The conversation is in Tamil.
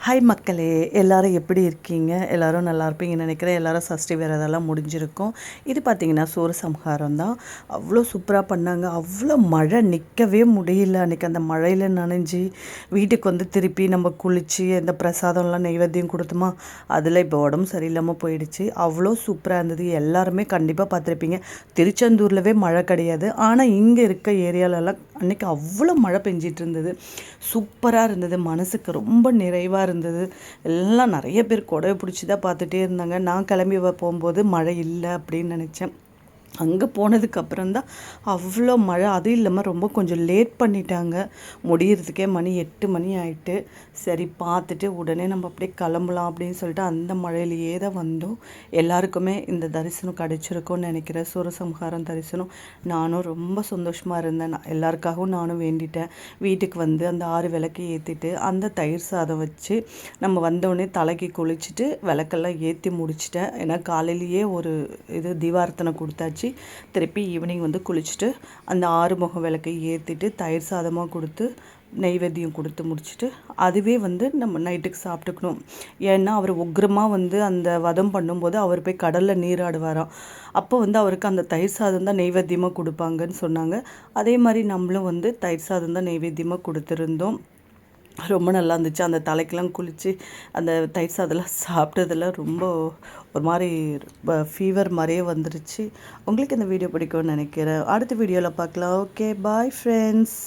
ஹாய் மக்களே, எல்லோரும் எப்படி இருக்கீங்க? எல்லோரும் நல்லா இருப்பீங்கன்னு நினைக்கிறேன். எல்லோரும் சஷ்டி விரதெல்லாம் முடிஞ்சிருக்கும். இது பார்த்திங்கன்னா சூரசம்ஹாரம் தான். அவ்வளோ சூப்பராக பண்ணாங்க. அவ்வளோ மழை, நிற்கவே முடியல. அன்றைக்கி அந்த மழையில் நனைஞ்சி வீட்டுக்கு வந்து திருப்பி நம்ம குளித்து இந்த பிரசாதம்லாம் நைவேத்தியம் கொடுத்தோமா, அதில் இப்போ உடம்பு சரியில்லாமல் போயிடுச்சு. அவ்வளோ சூப்பராக இருந்தது. எல்லாருமே கண்டிப்பாக பார்த்துருப்பீங்க. திருச்செந்தூர்லவே மழை கிடையாது, ஆனால் இங்கே இருக்க ஏரியாலெல்லாம் அன்றைக்கி அவ்வளோ மழை பெஞ்சிட்டு இருந்தது. சூப்பராக இருந்தது. மனசுக்கு ரொம்ப நிறைவாக இருந்தது. எல்லாம் நிறைய பேர் கொடை பிடிச்சி தான் பார்த்துட்டே இருந்தாங்க. நான் கிளம்பி போகும்போது மழை இல்லை அப்படின்னு நினச்சேன். அங்கே போனதுக்கப்புறம் தான் அவ்வளோ மழை. அதுவும் இல்லாமல் ரொம்ப கொஞ்சம் லேட் பண்ணிட்டாங்க. முடியறதுக்கே மணி 8 மணி ஆகிட்டு. சரி பார்த்துட்டு உடனே நம்ம அப்படியே கிளம்பலாம் அப்படின்னு சொல்லிட்டு அந்த மழையிலேயே தான் வந்தோம். எல்லாருக்குமே இந்த தரிசனம் கிடச்சிருக்கும்னு நினைக்கிறேன். சூரசம்ஹாரம் தரிசனம். நானும் ரொம்ப சந்தோஷமாக இருந்தேன். எல்லாருக்காகவும் நானும் வேண்டிட்டேன். வீட்டுக்கு வந்து அந்த 6 விளக்கு ஏற்றிட்டு அந்த தயிர் சாதம் வச்சு நம்ம வந்தோடனே தலைக்கு குளிச்சுட்டு விளக்கெல்லாம் ஏற்றி முடிச்சிட்டேன். ஏன்னா காலையிலேயே ஒரு தீபார்த்தனை கொடுத்தாச்சு. திருப்பி ஈவினிங் வந்து குளிச்சுட்டு அந்த 6 முகம் விளக்கை ஏற்றிட்டு தயிர் சாதமாக கொடுத்து நெய்வேத்தியம் கொடுத்து முடிச்சுட்டு அதுவே வந்து நம்ம நைட்டுக்கு சாப்பிட்டுக்கணும். ஏன்னா அவர் உக்ரமாக வந்து அந்த வதம் பண்ணும்போது அவர் போய் கடலில் நீராடுவாராம். அப்போ வந்து அவருக்கு அந்த தயிர் சாதம் தான் நெய்வேத்தியமாக கொடுப்பாங்கன்னு சொன்னாங்க. அதே மாதிரி நம்மளும் வந்து தயிர் சாதம் தான் நெய்வேத்தியமாக கொடுத்துருந்தோம். ரொம்ப நல்லா இருந்துச்சு. அந்த தலைக்கெல்லாம் குளித்து அந்த தயிர் சாதம்லாம் சாப்பிட்டதில் ரொம்ப ஒரு மாதிரி ஃபீவர் மாதிரியே வந்துருச்சு. உங்களுக்கு இந்த வீடியோ பிடிக்கும்னு நினைக்கிறேன். அடுத்த வீடியோவில் பார்க்கலாம். Okay, bye friends.